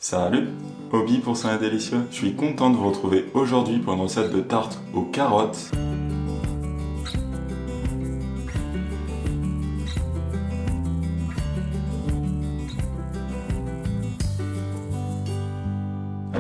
Salut, Hobby pour Sain et Délicieux. Je suis content de vous retrouver aujourd'hui pour une recette de tarte aux carottes.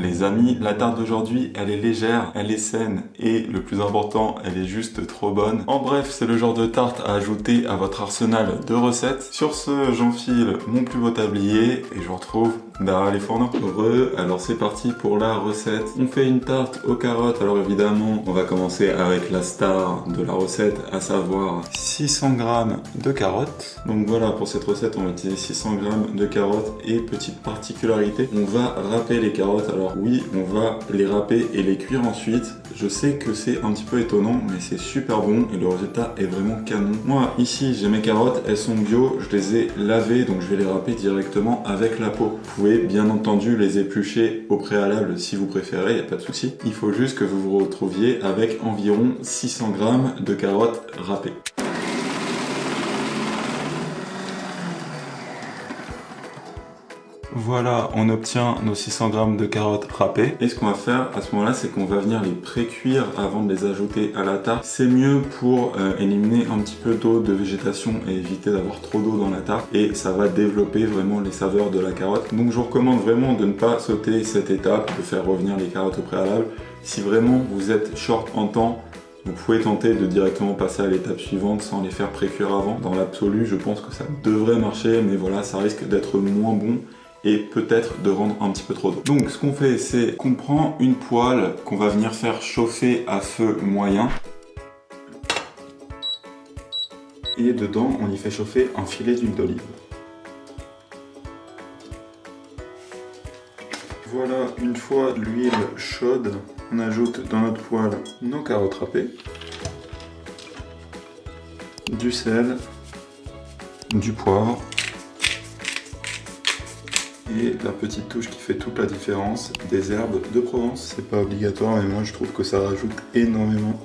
Les amis, la tarte d'aujourd'hui, elle est légère, elle est saine et le plus important, elle est juste trop bonne. En bref, c'est le genre de tarte à ajouter à votre arsenal de recettes. Sur ce, j'enfile mon plus beau tablier et je vous retrouve derrière les fourneaux. Heureux, alors c'est parti pour la recette. On fait une tarte aux carottes, alors évidemment, on va commencer avec la star de la recette, à savoir 600 g de carottes. Donc voilà, pour cette recette, on va utiliser 600 g de carottes et petite particularité, on va râper les carottes. Alors oui, on va les râper et les cuire ensuite. Je sais que c'est un petit peu étonnant, mais c'est super bon et le résultat est vraiment canon. Moi, ici, j'ai mes carottes, elles sont bio, je les ai lavées, donc je vais les râper directement avec la peau. Vous pouvez bien entendu les éplucher au préalable si vous préférez, il n'y a pas de souci. Il faut juste que vous vous retrouviez avec environ 600 g de carottes râpées. Voilà, on obtient nos 600 g de carottes râpées. Et ce qu'on va faire à ce moment-là, c'est qu'on va venir les pré-cuire avant de les ajouter à la tarte. C'est mieux pour éliminer un petit peu d'eau de végétation et éviter d'avoir trop d'eau dans la tarte. Et ça va développer vraiment les saveurs de la carotte. Donc je vous recommande vraiment de ne pas sauter cette étape, de faire revenir les carottes au préalable. Si vraiment vous êtes short en temps, vous pouvez tenter de directement passer à l'étape suivante sans les faire pré-cuire avant. Dans l'absolu, je pense que ça devrait marcher, mais voilà, ça risque d'être moins bon et peut-être de rendre un petit peu trop d'eau. Donc ce qu'on fait, c'est qu'on prend une poêle qu'on va venir faire chauffer à feu moyen. Et dedans, on y fait chauffer un filet d'huile d'olive. Voilà, une fois l'huile chaude, on ajoute dans notre poêle nos carottes râpées, du sel, du poivre, et la petite touche qui fait toute la différence, des herbes de Provence. C'est pas obligatoire, mais moi je trouve que ça rajoute énormément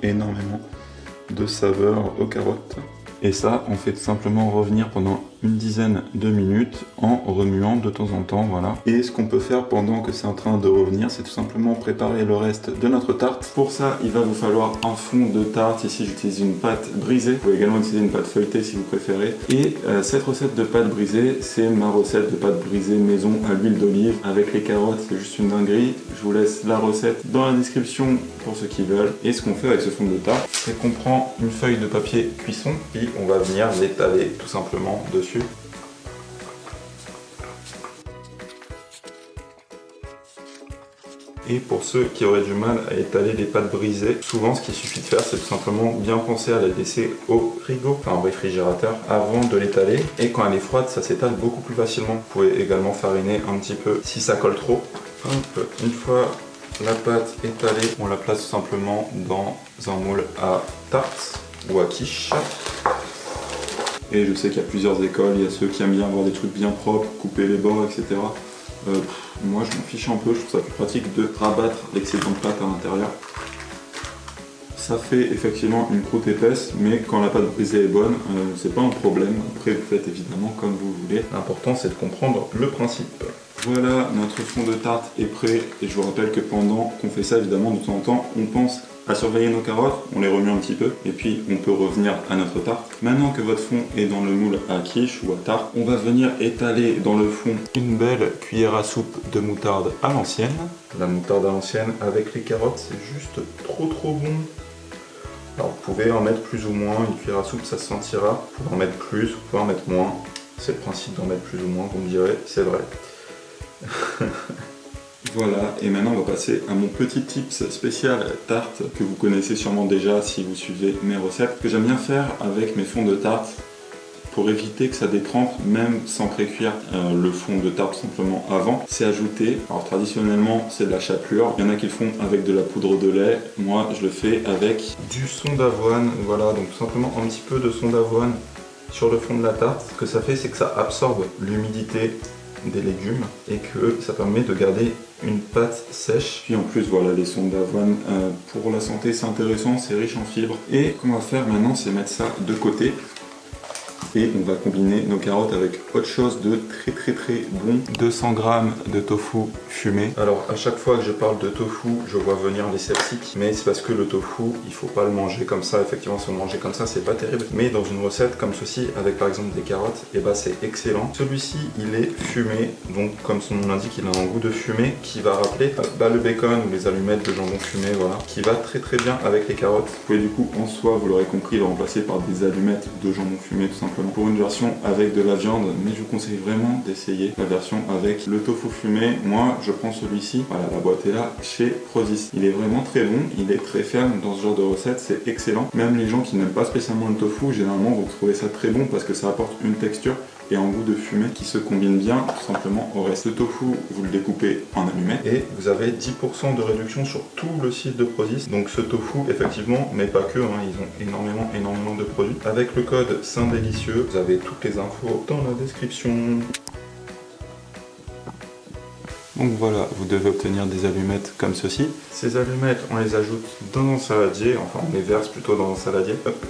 de saveur aux carottes. Et ça, on fait tout simplement revenir pendant une dizaine de minutes en remuant de temps en temps, voilà. Et ce qu'on peut faire pendant que c'est en train de revenir, c'est tout simplement préparer le reste de notre tarte. Pour ça, il va vous falloir un fond de tarte. Ici, j'utilise une pâte brisée. Vous pouvez également utiliser une pâte feuilletée si vous préférez. Et cette recette de pâte brisée, c'est ma recette de pâte brisée maison à l'huile d'olive avec les carottes. C'est juste une dinguerie. Je vous laisse la recette dans la description pour ceux qui veulent. Et ce qu'on fait avec ce fond de tarte, c'est qu'on prend une feuille de papier cuisson et on va venir l'étaler tout simplement dessus. Et pour ceux qui auraient du mal à étaler les pâtes brisées, souvent ce qu'il suffit de faire, c'est tout simplement bien penser à la laisser au frigo, enfin au réfrigérateur, avant de l'étaler. Et quand elle est froide, ça s'étale beaucoup plus facilement. Vous pouvez également fariner un petit peu si ça colle trop. Hop, une fois la pâte étalée, on la place tout simplement dans un moule à tarte ou à quiche. Et je sais qu'il y a plusieurs écoles, il y a ceux qui aiment bien avoir des trucs bien propres, couper les bords, etc. Moi je m'en fiche un peu, je trouve ça plus pratique de rabattre l'excédent de pâte à l'intérieur. Ça fait effectivement une croûte épaisse, mais quand la pâte brisée est bonne, c'est pas un problème. Après vous faites évidemment comme vous voulez. L'important c'est de comprendre le principe. Voilà, notre fond de tarte est prêt et je vous rappelle que pendant qu'on fait ça, évidemment, de temps en temps, on pense à surveiller nos carottes, on les remue un petit peu et puis on peut revenir à notre tarte. Maintenant que votre fond est dans le moule à quiche ou à tarte, on va venir étaler dans le fond une belle cuillère à soupe de moutarde à l'ancienne. La moutarde à l'ancienne avec les carottes, c'est juste trop bon. Alors vous pouvez en mettre plus ou moins, une cuillère à soupe ça se sentira. Vous pouvez en mettre plus, vous pouvez en mettre moins. C'est le principe d'en mettre plus ou moins, vous me direz, c'est vrai. Voilà, et maintenant on va passer à mon petit tips spécial tarte que vous connaissez sûrement déjà si vous suivez mes recettes. Ce que j'aime bien faire avec mes fonds de tarte pour éviter que ça détrempe même sans pré-cuire le fond de tarte simplement avant, c'est ajouter, alors traditionnellement c'est de la chapelure, il y en a qui le font avec de la poudre de lait, moi je le fais avec du son d'avoine, voilà, donc tout simplement un petit peu de son d'avoine sur le fond de la tarte. Ce que ça fait, c'est que ça absorbe l'humidité des légumes et que ça permet de garder une pâte sèche. Puis en plus voilà, les sons d'avoine pour la santé c'est intéressant, c'est riche en fibres. Et ce qu'on va faire maintenant, c'est mettre ça de côté. Et on va combiner nos carottes avec autre chose de très bon. 200 g de tofu fumé. Alors à chaque fois que je parle de tofu, je vois venir les sceptiques, mais c'est parce que le tofu, il faut pas le manger comme ça. Effectivement, si on le mangeait comme ça, c'est pas terrible. Mais dans une recette comme ceci, avec par exemple des carottes, et bah c'est excellent. Celui-ci, il est fumé, donc comme son nom l'indique, il a un goût de fumée qui va rappeler le bacon ou les allumettes de jambon fumé, voilà, qui va très bien avec les carottes. Vous pouvez du coup en soi, vous l'aurez compris, le remplacer par des allumettes de jambon fumé tout simplement. Pour une version avec de la viande, mais je vous conseille vraiment d'essayer la version avec le tofu fumé. Moi, je prends celui-ci, voilà, la boîte est là, chez Prozis. Il est vraiment très bon, il est très ferme dans ce genre de recette, c'est excellent. Même les gens qui n'aiment pas spécialement le tofu, généralement vont trouver ça très bon parce que ça apporte une texture et un goût de fumée qui se combine bien tout simplement au reste. Le tofu, vous le découpez en allumettes et vous avez 10% de réduction sur tout le site de Prozis. Donc ce tofu, effectivement, mais pas que, hein, ils ont énormément de produits. Avec le code SAINDélicieux, vous avez toutes les infos dans la description. Donc voilà, vous devez obtenir des allumettes comme ceci. Ces allumettes, on les ajoute dans un saladier, enfin on les verse plutôt dans un saladier. Hop.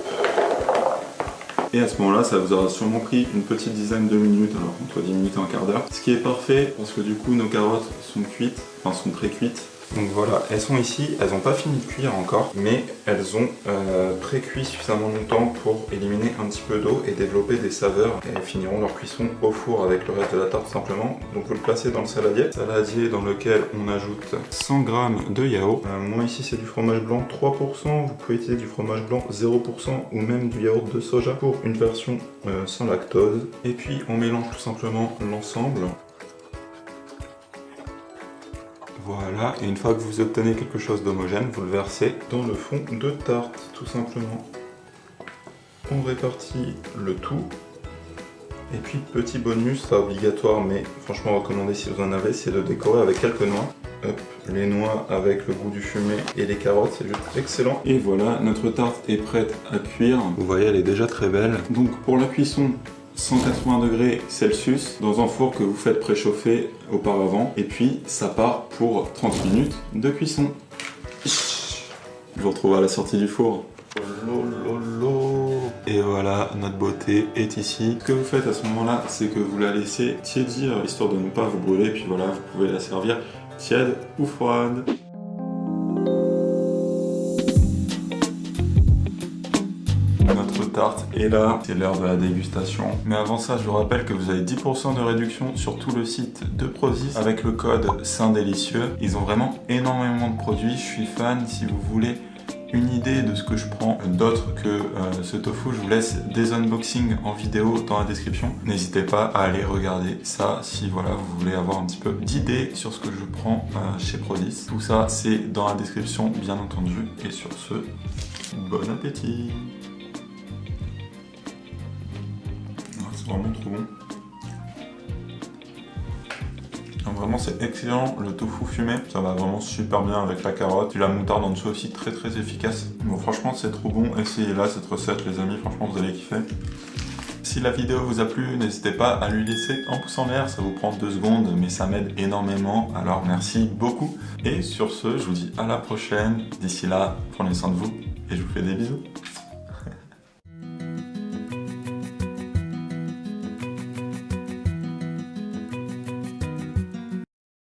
Et à ce moment-là, ça vous aura sûrement pris une petite dizaine de minutes, alors entre 10 minutes et un quart d'heure. Ce qui est parfait, parce que du coup, nos carottes sont cuites, enfin sont pré-cuites. Donc voilà, elles sont ici, elles n'ont pas fini de cuire encore, mais elles ont pré-cuit suffisamment longtemps pour éliminer un petit peu d'eau et développer des saveurs. Et elles finiront leur cuisson au four avec le reste de la tarte simplement. Donc vous le placez dans le saladier. Saladier dans lequel on ajoute 100 g de yaourt. Moi ici c'est du fromage blanc 3%, vous pouvez utiliser du fromage blanc 0% ou même du yaourt de soja pour une version sans lactose. Et puis on mélange tout simplement l'ensemble. Voilà, et une fois que vous obtenez quelque chose d'homogène, vous le versez dans le fond de tarte, tout simplement. On répartit le tout. Et puis, petit bonus, pas obligatoire, mais franchement recommandé si vous en avez, c'est de décorer avec quelques noix. Hop, les noix avec le goût du fumé et les carottes, c'est juste excellent. Et voilà, notre tarte est prête à cuire. Vous voyez, elle est déjà très belle. Donc pour la cuisson, 180 degrés Celsius dans un four que vous faites préchauffer auparavant et puis ça part pour 30 minutes de cuisson. Je vous retrouve à la sortie du four. Et voilà, notre beauté est ici. Ce que vous faites à ce moment-là, c'est que vous la laissez tiédir histoire de ne pas vous brûler, puis voilà, vous pouvez la servir tiède ou froide. Notre tarte est là, c'est l'heure de la dégustation. Mais avant ça, je vous rappelle que vous avez 10% de réduction sur tout le site de Prozis avec le code SAINDélicieux. Ils ont vraiment énormément de produits, je suis fan. Si vous voulez une idée de ce que je prends d'autre que ce tofu, je vous laisse des unboxings en vidéo dans la description. N'hésitez pas à aller regarder ça si voilà, vous voulez avoir un petit peu d'idées sur ce que je prends chez Prozis. Tout ça, c'est dans la description, bien entendu. Et sur ce, bon appétit! C'est vraiment trop bon. Donc vraiment c'est excellent, le tofu fumé, ça va vraiment super bien avec la carotte. Et la moutarde en dessous aussi très efficace. Bon franchement c'est trop bon, essayez-la cette recette les amis, franchement vous allez kiffer. Si la vidéo vous a plu, n'hésitez pas à lui laisser un pouce en l'air, ça vous prend 2 secondes mais ça m'aide énormément, alors merci beaucoup. Et sur ce, je vous dis à la prochaine, d'ici là, prenez soin de vous et je vous fais des bisous.